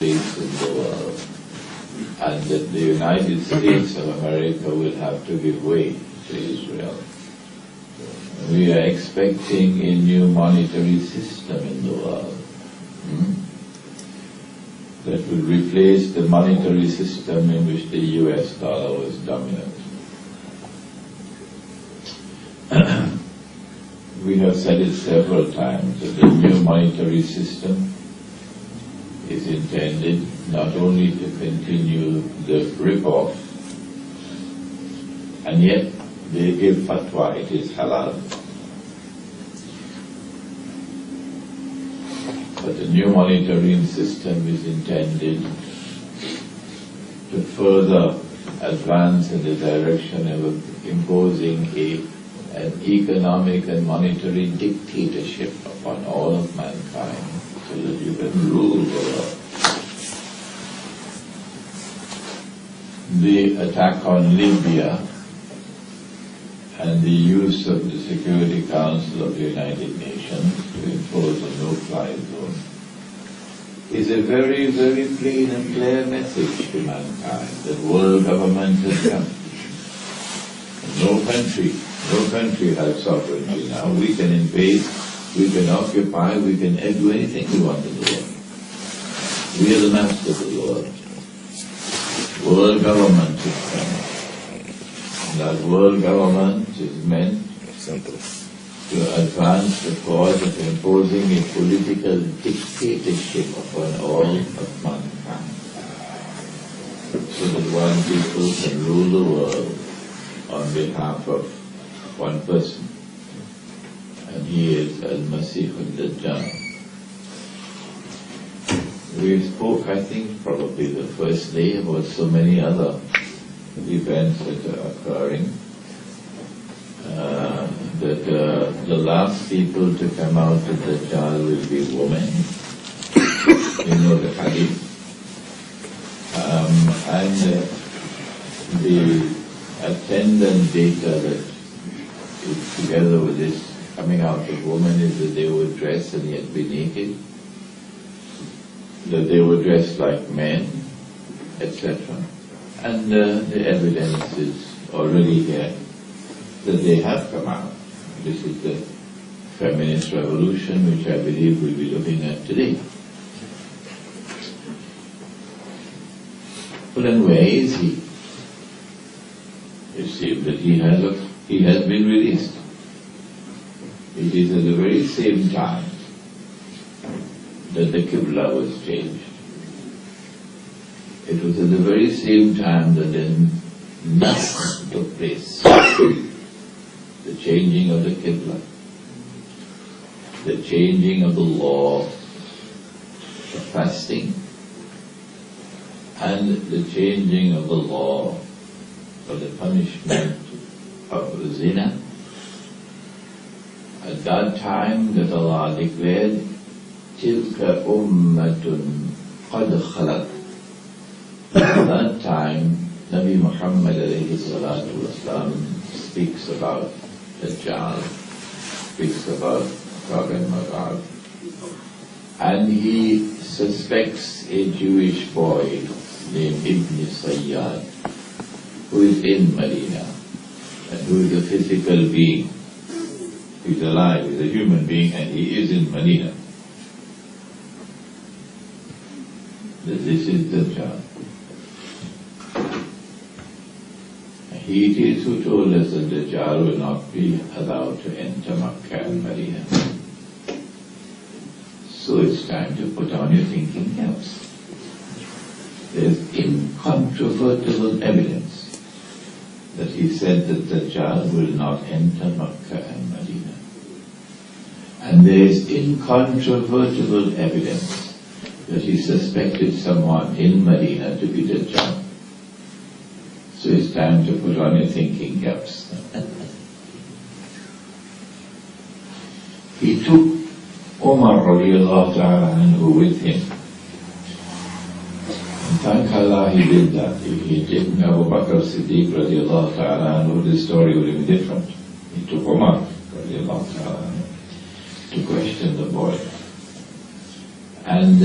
place in the world, and that the United States of America will have to give way to Israel. We are expecting a new monetary system in the world that will replace the monetary system in which the US dollar was dominant. We have said it several times that the new monetary system is intended not only to continue the rip-off, and yet they give fatwa, it is halal. But the new monetary system is intended to further advance in the direction of imposing an economic and monetary dictatorship upon all of mankind, so that you can rule the world. The attack on Libya and the use of the Security Council of the United Nations to impose a no-fly zone is a very, very plain and clear message to mankind that world government has come. No country has sovereignty now. We can invade, we can occupy, we can do anything we want in the world. We are the masters of the world. World government is coming. That world government is meant to advance the cause of imposing a political dictatorship upon all of mankind, so that one people can rule the world on behalf of one person, and he is Al-Masih al-Dajjal. We spoke, I think, probably the first day about so many other events that are occurring, that the last people to come out of Dajjal will be women. You know the hadith. And the attendant data that is together with this coming out of women is that they would dress and yet be naked, that they would dress like men, etc. And the evidence is already here that they have come out. This is the feminist revolution, which I believe we'll be looking at today. But then where is he? It seems that he has been released. It is at the very same time that the Qibla was changed. It was at the very same time that the Nasakh took place, the changing of the Qibla, the changing of the law of fasting, and the changing of the law of the punishment of zina. At that time that Allah declared, Tilka ummatun qad khalat. At that time, Nabi Muhammad alayhi salatu wasalam speaks about Dajjal, speaks about Gog and Magog, and he suspects a Jewish boy named Ibn Sayyad, who is in Medina, and who is a physical being. He's alive, he's a human being, and he is in Medina. This is Dajjal. He it is who told us that Dajjal will not be allowed to enter Makkah and Medina. So it's time to put on your thinking caps. There's incontrovertible evidence that he said that Dajjal will not enter Makkah and Medina. And there is incontrovertible evidence that he suspected someone in Medina to be Dajjal. So it's time to put on your thinking caps. He took Umar radiallahu ta'ala anhu with him. And thank Allah he did that. If he had taken Abu Bakr Siddiq radiallahu ta'ala anhu, the story would have been different. He took Umar radiallahu ta'ala anhu to question the boy. And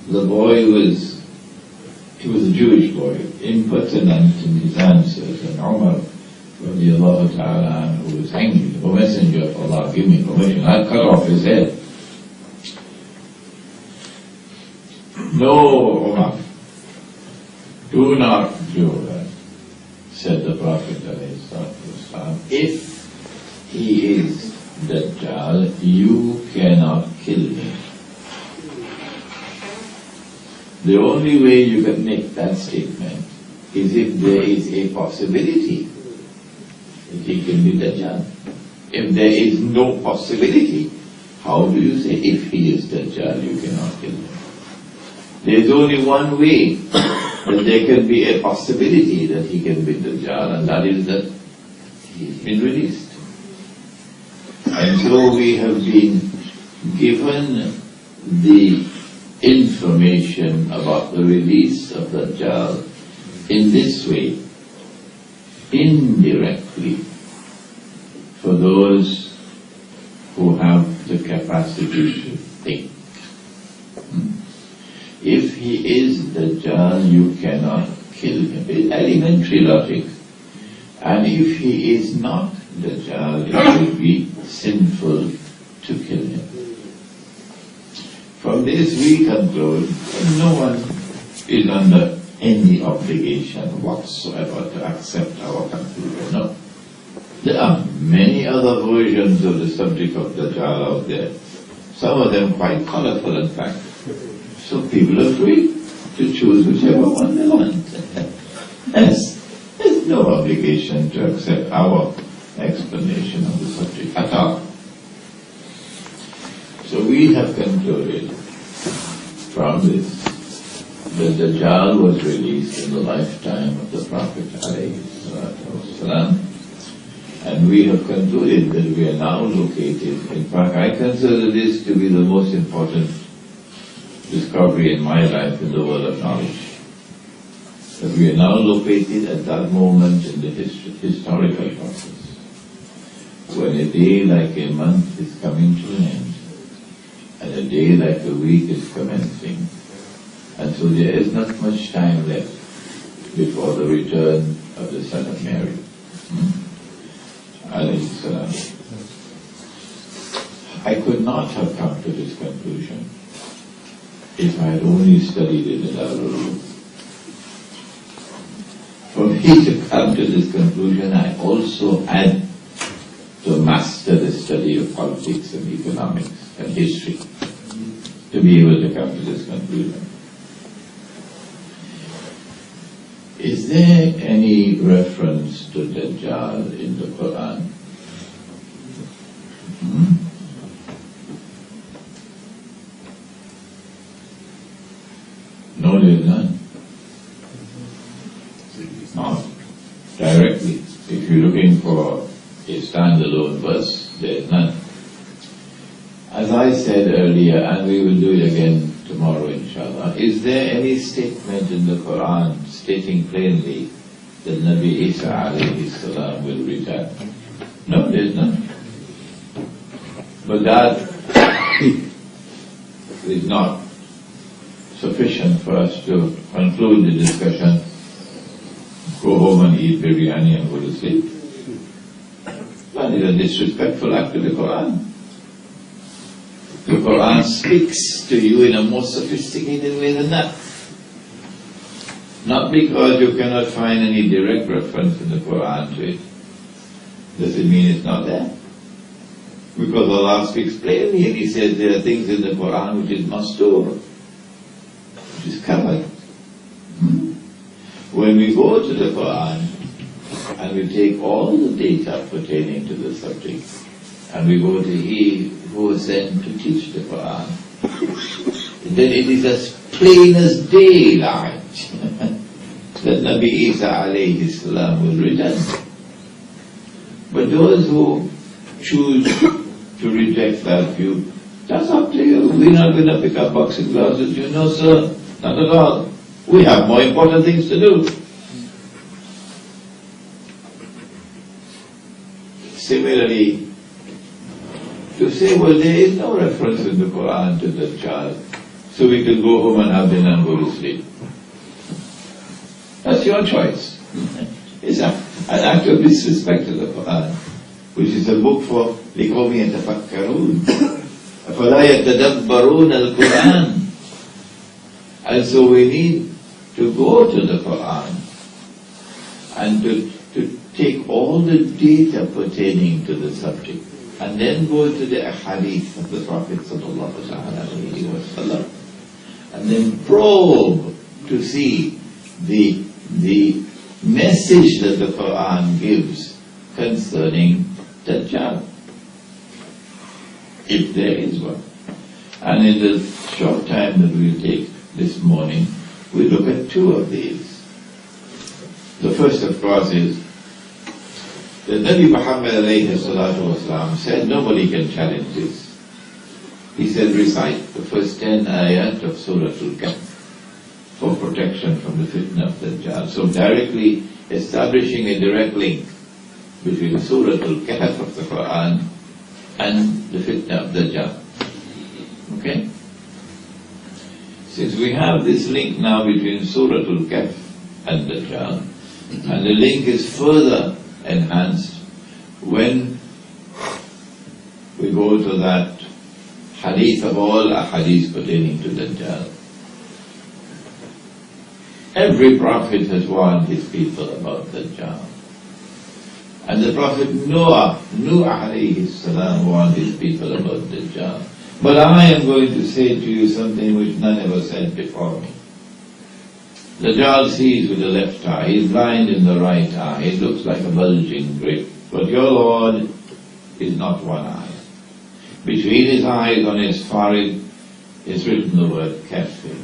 the boy he was a Jewish boy, impertinent in his answers, and Umar radiallahu ta'ala anhu was angry. O Messenger of Allah, give me permission, I'll cut off his head. No, Umar, do not do that, said the Prophet ﷺ. If he is Dajjal, you cannot kill him. The only way you can make that statement is if there is a possibility that he can be Dajjal. If there is no possibility, how do you say if he is Dajjal, you cannot kill him? There is only one way that there can be a possibility that he can be Dajjal, and that is that he's been released. And so we have been given the information about the release of Dajjal in this way, indirectly, for those who have the capacity to think. If he is Dajjal, you cannot kill him. It's elementary logic. And if he is not Dajjal, it would be sinful to kill him. From this we conclude that no one is under any obligation whatsoever to accept our conclusion. No. There are many other versions of the subject of Dajjal out there. Some of them quite colorful, in fact. So people are free to choose whichever one they want. There's no obligation to accept our explanation of the subject at all. So we have concluded from this that Dajjal was released in the lifetime of the Prophet ﷺ, and we have concluded that we are now located, in fact I consider this to be the most important discovery in my life in the world of knowledge, that we are now located at that moment in the historical process, when a day like a month is coming to an end, and a day like a week is commencing. And so there is not much time left before the return of the Son of Mary. Alayhi salam. I could not have come to this conclusion if I had only studied it in Darul. For me to come to this conclusion, I also had to master the study of politics and economics and history to be able to come to this conclusion. Is there any reference to Dajjal in the Quran? No, there is none. Not directly. If you're looking for a standalone verse, there is none. As I said earlier, and we will do it again tomorrow inshallah, is there any statement in the Quran stating plainly that Nabi Essa alayhi salam will return? No, there is none. But that is not sufficient for us to conclude the discussion, go home and eat biryani and go to sleep. That is a disrespectful act to the Quran. The Quran speaks to you in a more sophisticated way than that. Not because you cannot find any direct reference in the Quran to it, does it mean it's not there? Because Allah speaks plainly and He says there are things in the Quran which is mastur, which is covered. When we go to the Quran and we take all the data pertaining to the subject and we go to He who was sent to teach the Quran, then it is as plain as daylight that Nabi Essa alayhi salam will return. But those who choose to reject that view, that's up to you. We're not going to pick up boxing gloves with you. No, sir, not at all. We have more important things to do. Similarly, to say, well, there is no reference in the Quran to Dajjal, so we can go home and have dinner and go to sleep. That's your choice. It's an act of disrespect to the Quran, which is a book for لِقَوْمِ يَتَفَكَّرُونَ أَفَلَا يَتَدَبَّرُونَ الْقُرْآنَ. And so we need to go to the Quran and to take all the data pertaining to the subject, and then go to the hadith of the Prophet ﷺ, and then probe to see the message that the Quran gives concerning Dajjal, if there is one. And in the short time that we'll take this morning, we look at two of these. The first, of course, is that Nabi Muhammad ﷺ said nobody can challenge this. He said recite the first 10 ayat of Surah Al-Kahf for protection from the fitna of Dajjal. So directly establishing a direct link between Surah Al-Kahf of the Quran and the fitna of Dajjal. Okay? Since we have this link now between Surah Al-Kahf and Dajjal, and the link is further enhanced when we go to that hadith of all hadiths pertaining to Dajjal. Every prophet has warned his people about Dajjal. And the Prophet Noah alayhi salam, warned his people about Dajjal. But I am going to say to you something which none ever said before me. Dajjal sees with the left eye, he is blind in the right eye, it looks like a bulging grip. But your Lord is not one eye. Between his eyes, on his forehead, is written the word kafir.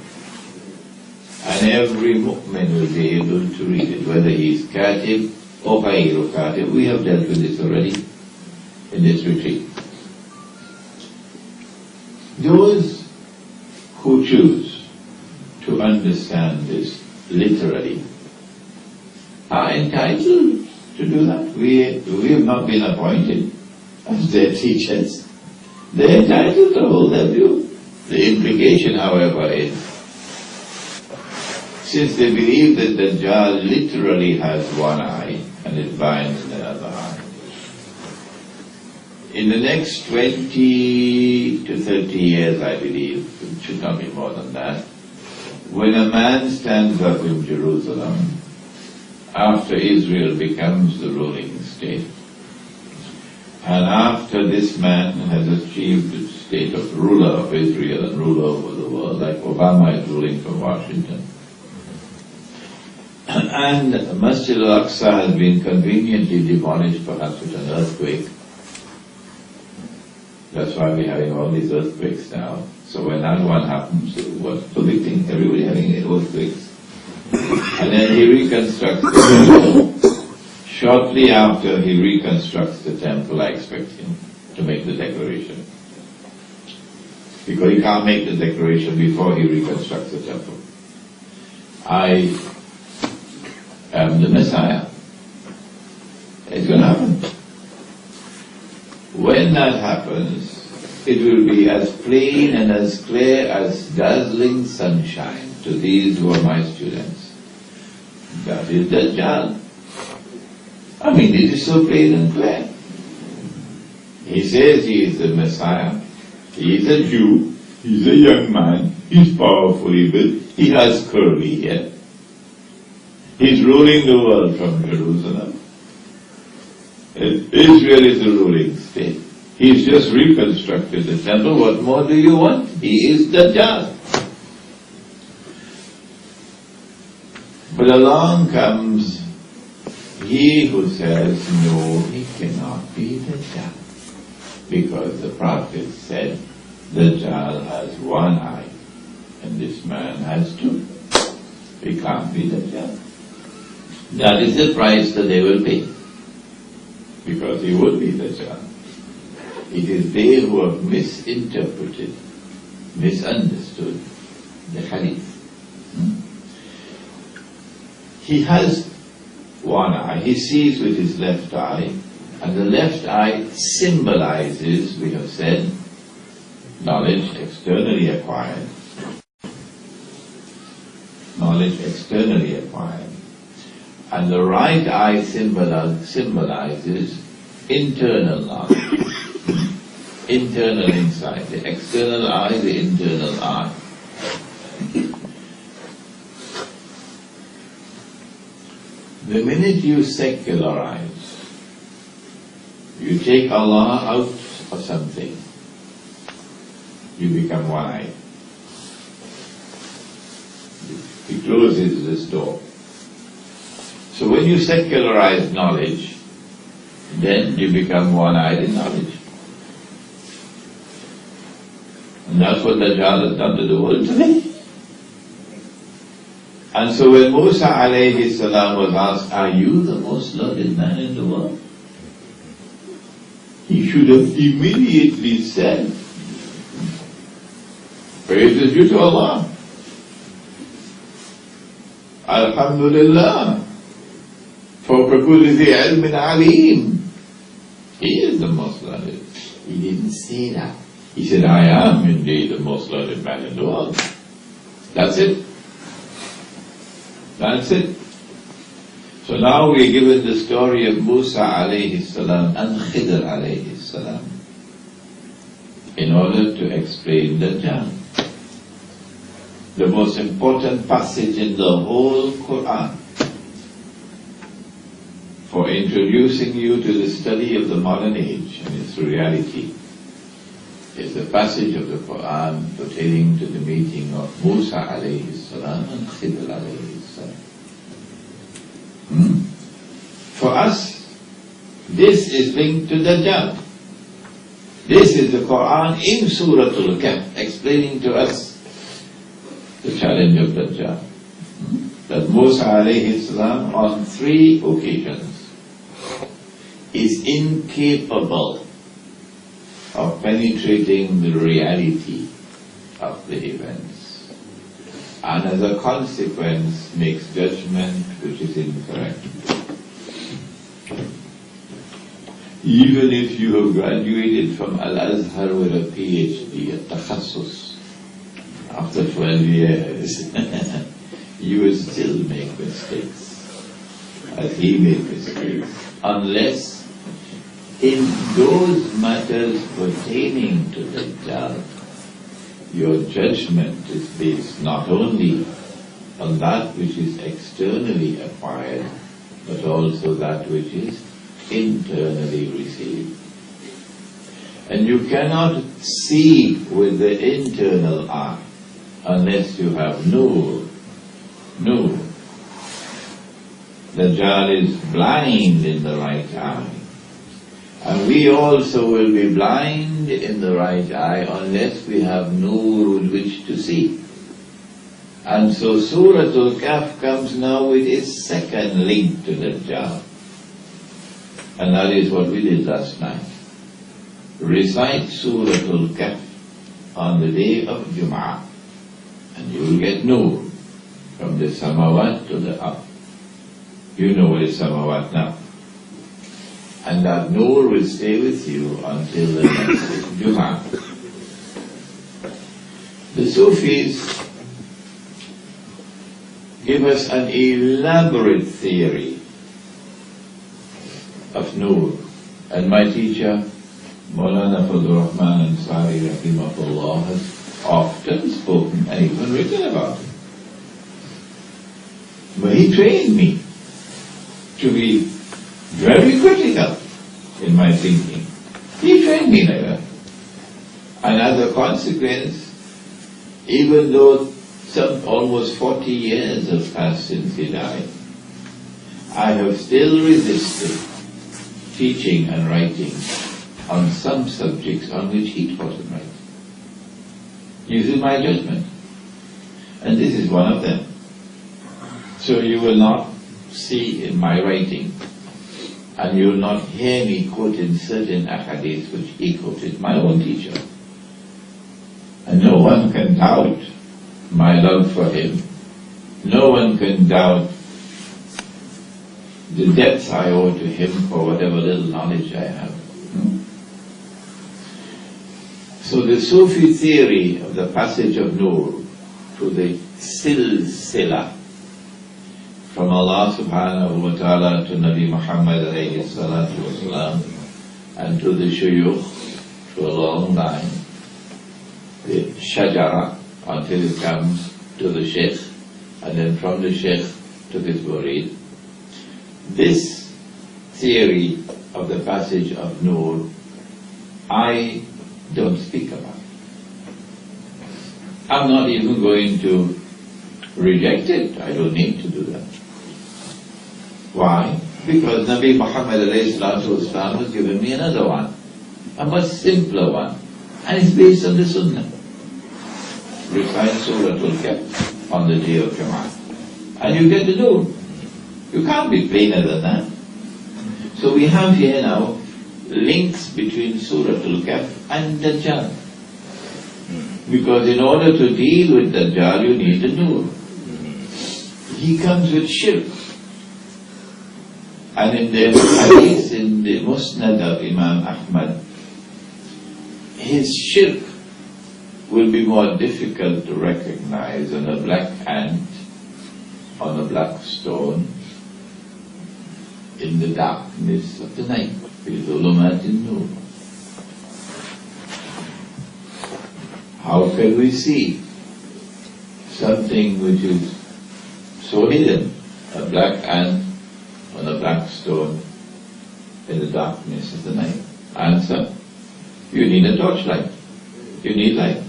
And every mu'min will be able to read it, whether he is katib or ghayru katib. We have dealt with this already in this retreat. Those who choose to understand this literally are entitled to do that. We have not been appointed as their teachers. They're entitled to hold their view. The implication, however, is, since they believe that Dajjal literally has one eye and is blind in the other eye, in the next 20 to 30 years, I believe, it should not be more than that, when a man stands up in Jerusalem, after Israel becomes the ruling state, and after this man has achieved the state of ruler of Israel and ruler over the world, like Obama is ruling from Washington, and Masjid al-Aqsa has been conveniently demolished, perhaps with an earthquake. That's why we're having all these earthquakes now. So when that one happens, what's the big thing? Everybody having earthquakes. And then he reconstructs the temple. Shortly after he reconstructs the temple, I expect him to make the declaration. Because he can't make the declaration before he reconstructs the temple. I am the Messiah. It's going to happen. When that happens, it will be as plain and as clear as dazzling sunshine to these who are my students. That is Dajjal. I mean, it is so plain and clear. He says he is the Messiah. He is a Jew. He's a young man. He's powerfully built. He has curly hair. He's ruling the world from Jerusalem. Israel is the ruling state. He's just reconstructed the temple. What more do you want? He is Dajjal. But along comes he who says, no, he cannot be Dajjal. Because the prophet said, Dajjal has one eye, and this man has two. He can't be Dajjal. That is the price that they will pay. Because he would be Dajjal. It is they who have misinterpreted, misunderstood the hadith. He has one eye, he sees with his left eye, and the left eye symbolizes, we have said, knowledge externally acquired, knowledge externally acquired. And the right eye symbolizes internal knowledge, internal insight. The external eye, the internal eye. The minute you secularize, you take Allah out of something, you become one-eyed. He closes this door. So when you secularize knowledge, then you become one-eyed in knowledge. And that's what Dajjal has done to the world today. And so when Musa alayhi salam was asked, are you the most learned man in the world? He should have immediately said, praise is due to Allah. Alhamdulillah. For kulli dhi ilmin alim. He is the most learned. He didn't say that. He said, I am indeed the most learned man in the world. That's it. That's it. So now we're given the story of Musa alayhi salam and Khidr alayhi salam in order to explain Dajjal. The most important passage in the whole Quran for introducing you to the study of the modern age and its reality is the passage of the Quran pertaining to the meeting of Musa alayhi salam and Khidr alayhi salam. For us, this is linked to Dajjal. This is the Quran in Surah Al-Kahf explaining to us the challenge of Dajjal. That Musa alayhi salam on 3 occasions is incapable of penetrating the reality of the events, and as a consequence makes judgment which is incorrect. Even if you have graduated from Al-Azhar with a PhD at Takhassus, after 12 years, you will still make mistakes, as he made mistakes, unless in those matters pertaining to Dajjal, your judgment is based not only on that which is externally acquired, but also that which is internally received. And you cannot see with the internal eye unless you have nur. Nur. Dajjal is blind in the right eye. And we also will be blind in the right eye unless we have nur with which to see. And so Surah Al-Kahf comes now with its second link to Dajjal. And that is what we did last night. Recite Surah Al-Kahf on the day of Jum'ah, and you will get nur from the samawat to the up. You know what is samawat now. And that nur will stay with you until the next Jum'ah. The Sufis give us an elaborate theory of nur. And my teacher, Maulana Fadlur Rahman Ansari Rahimahullah, has often spoken and even written about it. But he trained me to be very critical in my thinking. He trained me like that. And as a consequence, even though almost 40 years have passed since he died, I have still resisted teaching and writing on some subjects on which he taught and writing, using my judgment. And this is one of them. So you will not see in my writing, and you will not hear me quoting certain ahadith which he quoted, my own teacher. And no one can doubt my love for him. No one can doubt the debts I owe to him for whatever little knowledge I have. So the Sufi theory of the passage of Nur to the silsila from Allah subhanahu wa ta'ala to Nabi Muhammad alayhi salatu wasalam, and to the shuyukh for a long time, the shajara, until it comes to the sheikh, and then from the sheikh to his murid. This theory of the passage of Nur, I don't speak about. I'm not even going to reject it. I don't need to do that. Why? Because Nabi Muhammad ﷺ has given me another one, a much simpler one, and it's based on the Sunnah. Recite Surah Al-Kahf on the day of Jum'ah, and you get the Nur. You can't be plainer than that. So we have here now links between Surah Al-Kahf and Dajjal. Because in order to deal with Dajjal, you need the Nur. He comes with shirk. And in the hadith, in the Musnad of Imam Ahmad, his shirk will be more difficult to recognize on a black ant, on a black stone, in the darkness of the night. How can we see something which is so hidden, a black ant on a black stone in the darkness of the night? Answer: you need a torchlight. You need light.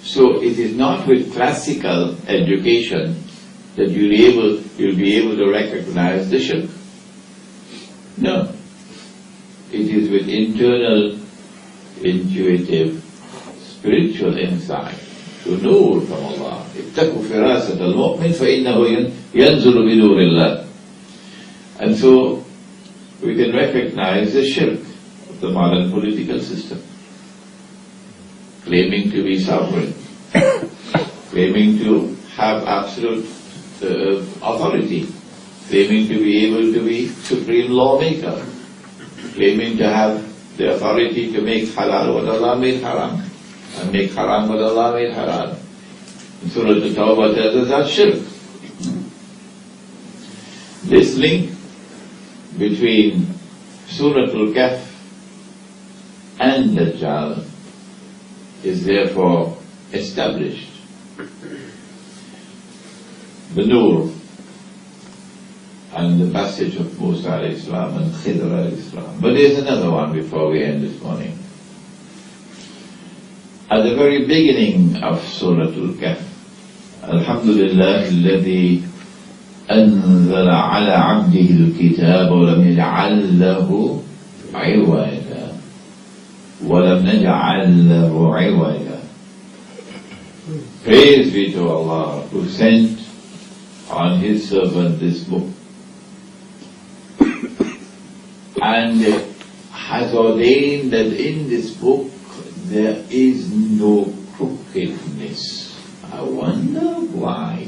So it is not with classical education that you'll be able to recognize the shirk. No. It is with internal, intuitive, spiritual insight to know from Allah. اتقوا فراسة المؤمن فإنه ينزل بنور الله. And so we can recognize the shirk of the modern political system, claiming to be sovereign, claiming to have absolute authority, claiming to be able to be supreme lawmaker, claiming to have the authority to make halal what Allah made haram, and make haram what Allah made halal. And Surah At-Tawbah tells us that's shirk. This link between Surah Al-Kahf and Dajjal is therefore established. The Nur and the passage of Musa alayhi salam and Khidr alayhi salam. But there's another one before we end this morning. At the very beginning of Surah Al-Kahf, Alhamdulillah alladhi anzala ala abdihi al-kitab wa lam yaj'al lahu 'iwaja wa lam naj'al lahu 'iwaja. Praise be to Allah who sent on his servant this book and has ordained that in this book there is no crookedness. I wonder why.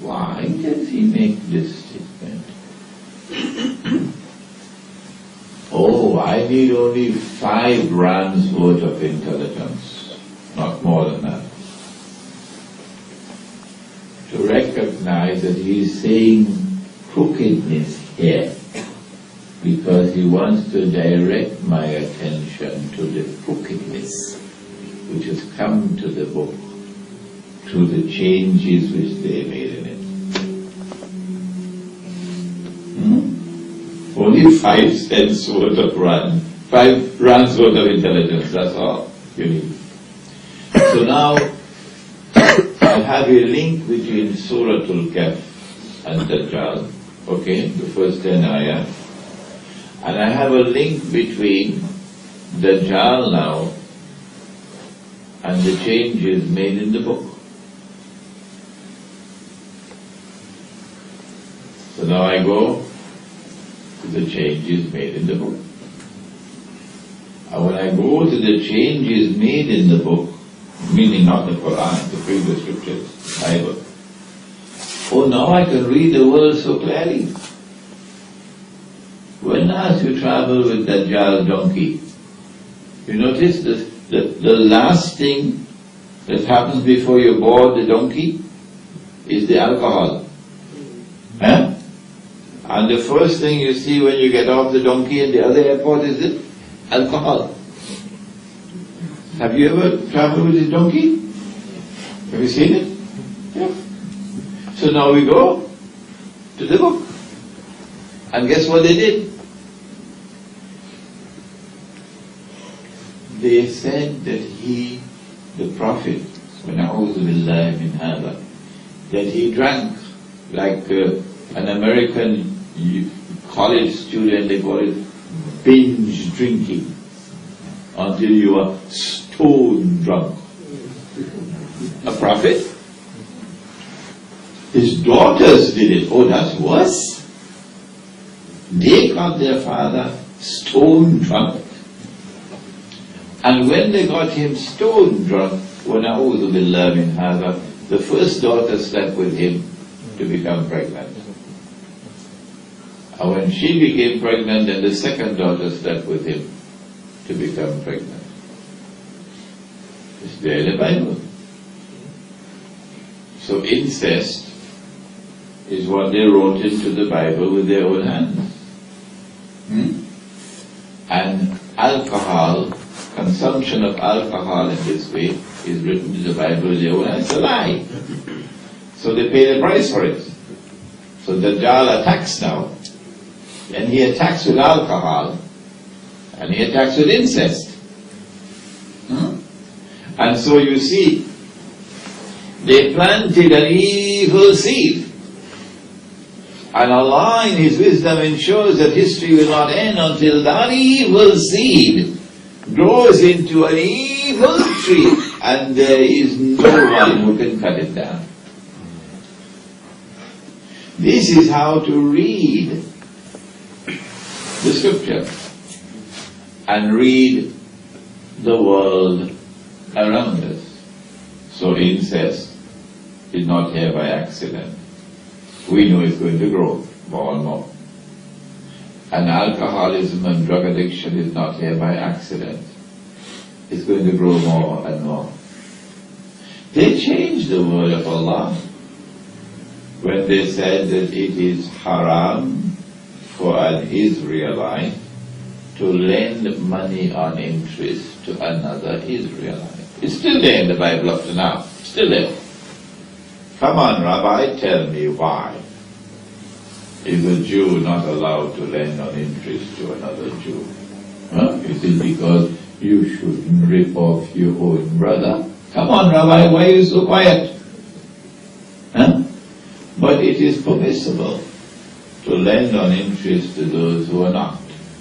Why does he make this statement? Oh, I need only 5 rands worth of intelligence, not more than that, to recognize that he is saying crookedness here, because he wants to direct my attention to the crookedness which has come to the book through the changes which they made in it. Only 5 cents worth of rand, 5 rands worth of intelligence, that's all you need. So now I have a link between Surah Al-Kahf and Dajjal, okay, the first 10 ayahs. And I have a link between Dajjal now and the changes made in the book. So now I go to the changes made in the book. And when I go to the changes made in the book, meaning not the Quran, the previous scriptures, Bible, oh, now I can read the world so clearly. When last you travel with Dajjal donkey, you notice the last thing that happens before you board the donkey, is the alcohol. Huh? And the first thing you see when you get off the donkey in the other airport is it? Alcohol. Have you ever traveled with a donkey? Have you seen it? Yeah. So now we go to the book. And guess what they did? They said that he, the Prophet, وَنَعُوذُ بِاللَّهِ مِنْ هَذَا, that he drank like an American college student, they call it binge drinking, until you are stone drunk. A prophet? His daughters did it. Oh, that's worse. They got their father stone drunk. And when they got him stone drunk, وَنَعُوذُ بِاللَّهِ مِنْ هَذَا, the first daughter slept with him to become pregnant. And when she became pregnant, then the second daughter slept with him to become pregnant. It's there in the Bible. So incest is what they wrote into the Bible with their own hands. And alcohol, consumption of alcohol in this way, is written in the Bible with their own hands. It's a lie. So they pay the price for it. So Dajjal attacks now. And he attacks with alcohol. And he attacks with incest. And so you see, they planted an evil seed. And Allah in His wisdom ensures that history will not end until that evil seed grows into an evil tree, and there is no one who can cut it down. This is how to read the scripture and read the world around us. So incest is not here by accident. We know it's going to grow more and more. And alcoholism and drug addiction is not here by accident. It's going to grow more and more. They changed the word of Allah when they said that it is haram for an Israelite to lend money on interest to another Israelite. It's still there in the Bible up to now. Still there. Come on, Rabbi, tell me why is a Jew not allowed to lend on interest to another Jew? Is it because you shouldn't rip off your own brother? Come on, Rabbi, why are you so quiet? But it is permissible to lend on interest to those who are not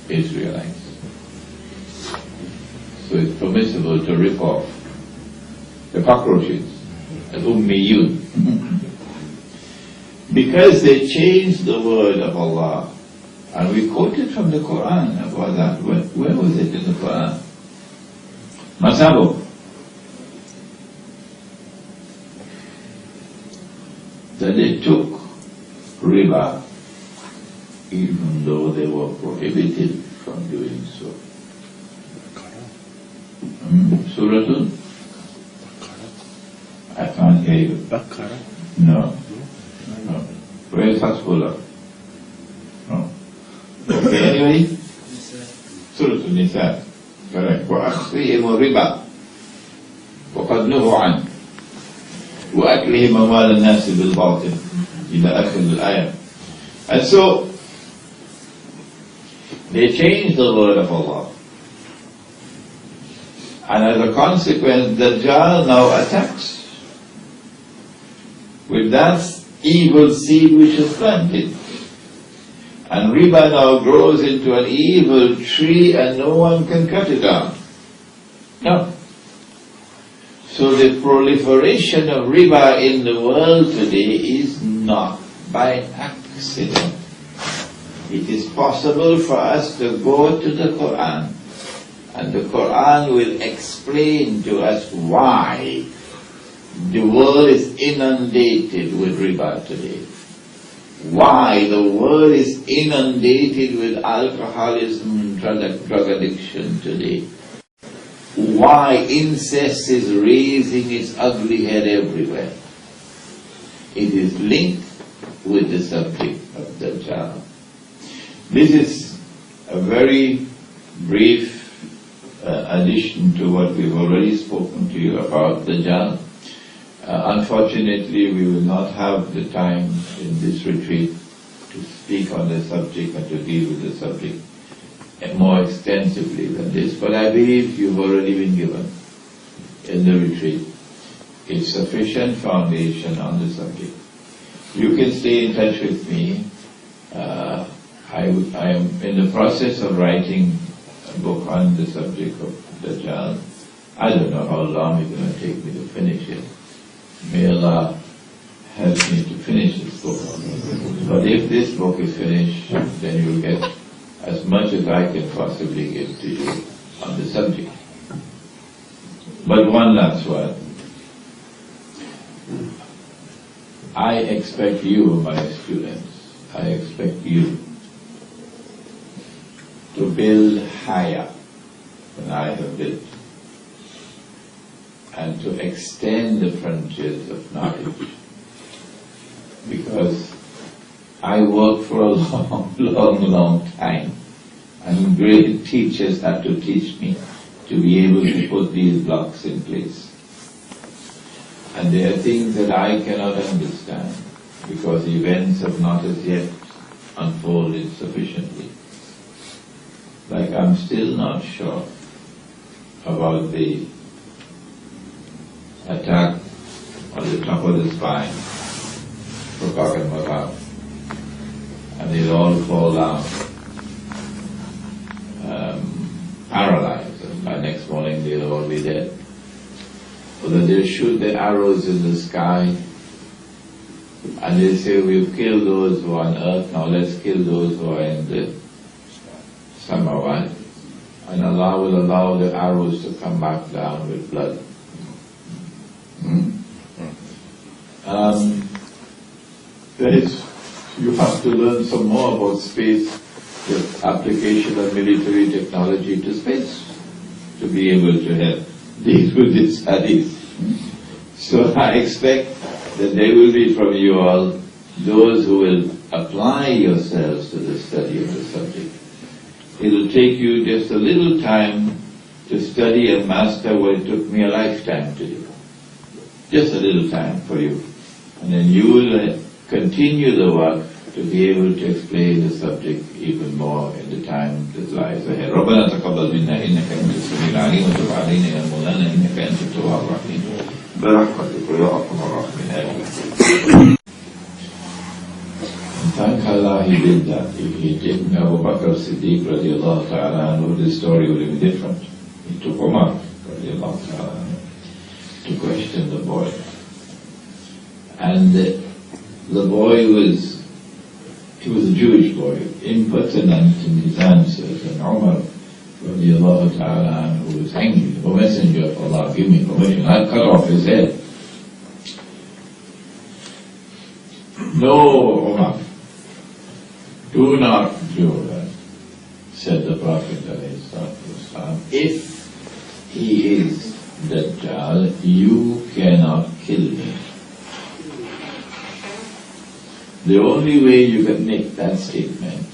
Israelites. So it's permissible to rip off the cockroaches, the ummiyun. Because they changed the word of Allah. And we quoted from the Quran about that. Where was it in the Quran? Masabo. That they took riba even though they were prohibited from doing so. Surah? I can't hear you. No. No. Where is Hasbullah? No. Okay, anybody? Surah An-Nisa. Correct. وَأَخْذِهِمُ الرِّبَا وَقَدْ نُهُوا عَنْهُ وَأَكْلِهِمْ أَمْوَالَ النَّاسِ بِالْبَاطِلِ إِلَى آخِرِ الْآيَةِ. And so, they changed the word of Allah. And as a consequence, Dajjal now attacks with that evil seed which is planted. And riba now grows into an evil tree and no one can cut it down. No. So the proliferation of riba in the world today is not by accident. It is possible for us to go to the Quran, and the Quran will explain to us why the world is inundated with riba today. Why the world is inundated with alcoholism and drug addiction today. Why incest is raising its ugly head everywhere. it is linked with the subject of Dajjal. This is a very brief addition to what we've already spoken to you about Dajjal. Unfortunately, we will not have the time in this retreat to speak on the subject and to deal with the subject more extensively than this, but I believe you've already been given in the retreat a sufficient foundation on the subject. You can stay in touch with me. I am in the process of writing a book on the subject of Dajjal. I don't know how long it's going to take me to finish it. May Allah help me to finish this book. But if this book is finished, then you'll get as much as I can possibly give to you on the subject. But one last word. I expect you, my students, I expect you to build higher than I have built, and to extend the frontiers of knowledge. Because I worked for a long time, and great teachers had to teach me to be able to put these blocks in place. And there are things that I cannot understand because events have not as yet unfolded sufficiently. Like I'm still not sure about the attack on the top of the spine for cock and macaw, and they'll all fall down paralyzed, and by next morning they'll all be dead. Or that they shoot the arrows in the sky, and they say, we've killed those who are on earth, now let's kill those who are in the Samawat, and Allah will allow the arrows to come back down with blood. You have to learn some more about space, the application of military technology to space, to be able to help deal with these studies. So I expect that there will be from you all those who will apply yourselves to the study of the subject. It will take you just a little time to study and master what it took me a lifetime to do. Just a little time for you. And then you will continue the work to be able to explain the subject even more in the time that lies ahead. رَبَّنَا تَقَبَّلْ مِنَّا إِنَّكَ أَنْتَ السَّمِيعُ الْعَلِيمُ وَتُبْ عَلَيْنَا يَا مَوْلَانَا إِنَّكَ أَنْتَ التَّوَّابُ الرَّحِيمُ بِرَحْمَتِكَ يَا أَرْحَمَ الرَّاحِمِينَ. Thank Allah he did that. If he had taken Abu Bakr Siddiq radiallahu ta'ala anhu, this story would have been different. He took Umar radiallahu ta'ala anhu to question the boy. And the boy was a Jewish boy, impertinent in his answers, and Umar radiallahu ta'ala anhu was angry. O Messenger of Allah, give me permission, I'll cut off his head. No, Umar, do not do that, said the Prophet ﷺ. If he is Dajjal, you cannot kill him. The only way you can make that statement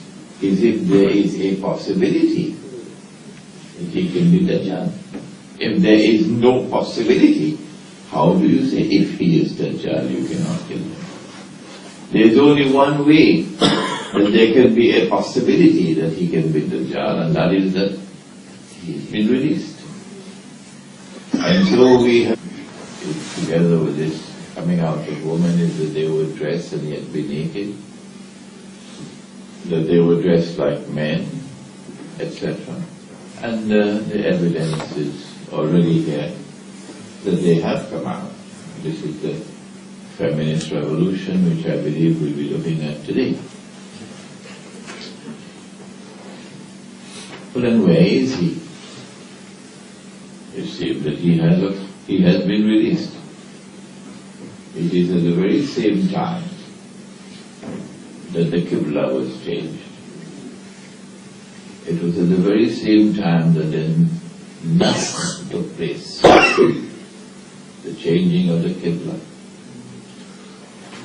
is if there is a possibility that he can be Dajjal. If there is no possibility, how do you say if he is Dajjal, you cannot kill him? There is only one way that there can be a possibility that he can be Dajjal, and that is that he's been released. And so we have, together with this coming out of women, is that they were dressed and yet be naked, that they were dressed like men, etc. And the evidence is already here that they have come out. This is the feminist revolution, which I believe we'll be looking at today. But then where is he? It seems that he has been released. It is at the very same time that the Qibla was changed. It was at the very same time that the Nasr took place, the changing of the Qibla.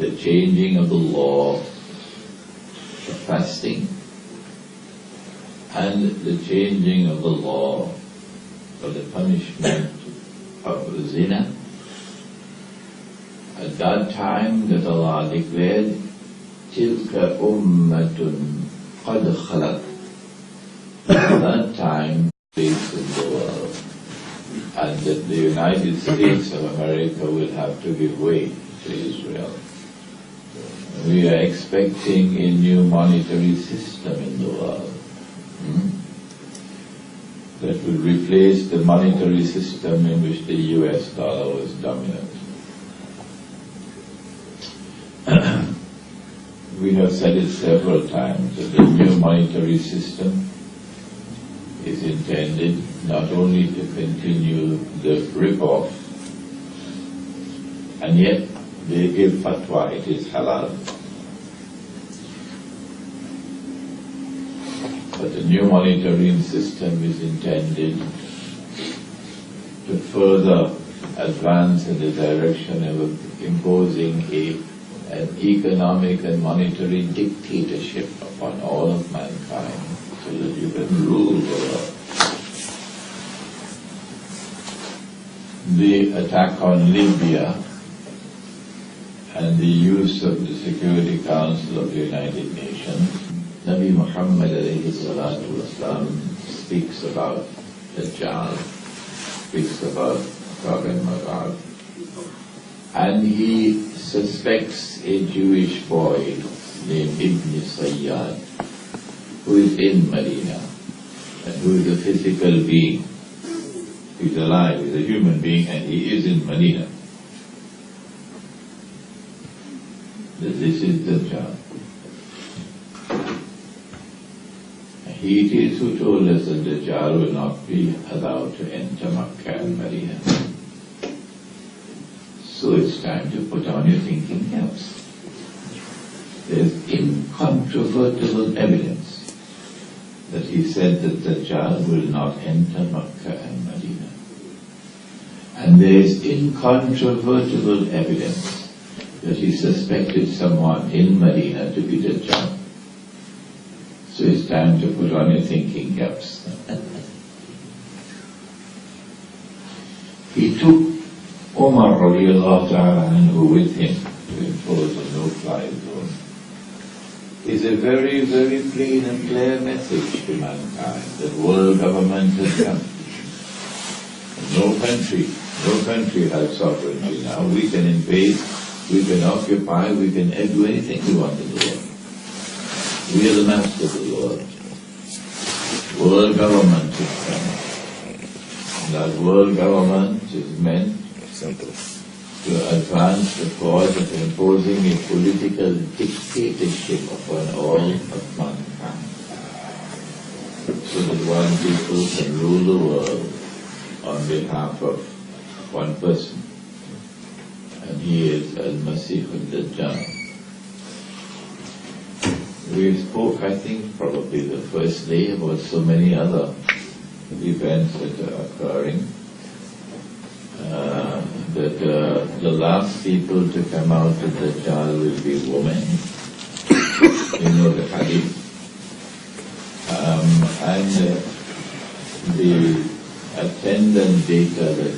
the changing of the law of fasting and the changing of the law of the punishment of zina. At that time that Allah declared, Tilka ummatun qad khalat. At that time, states in the world, and that the United States of America will have to give way to Israel. We are expecting a new monetary system in the world that will replace the monetary system in which the US dollar was dominant. We have said it several times that the new monetary system is intended not only to continue the rip-off, and yet they give fatwa, it is halal. But the new monetary system is intended to further advance in the direction of imposing an economic and monetary dictatorship upon all of mankind, so that you can rule the world. The attack on Libya and the use of the Security Council of the United Nations, Nabi Muhammad alayhi salatu wasalam speaks about Dajjal, speaks about Gog and Magog, and he suspects a Jewish boy named Ibn Sayyad, who is in Medina, and who is a physical being. He's alive, he's a human being, and he is in Medina. This is Dajjal. He it is who told us that Dajjal will not be allowed to enter Makkah and Medina. So it's time to put on your thinking caps. There's incontrovertible evidence that he said that Dajjal will not enter Makkah and Medina. And there's incontrovertible evidence that he suspected someone in Medina to be Dajjal. So it's time to put on your thinking caps. He took Umar radiallahu ta'ala anhu with him to impose a no-fly zone. It's a very, very plain and clear message to mankind that world government has come. No country has sovereignty now. We can invade, we can occupy, we can do anything we want in the world. We are the masters of the world. World government is coming. And that world government is meant to advance the cause of imposing a political dictatorship upon all of mankind, so that one people can rule the world on behalf of one person, and he is Al-Masih al-Dajjal. We spoke, I think, probably the first day about so many other events that are occurring. That the last people to come out of the Dajjal will be women. You know the hadith. And the attendant data that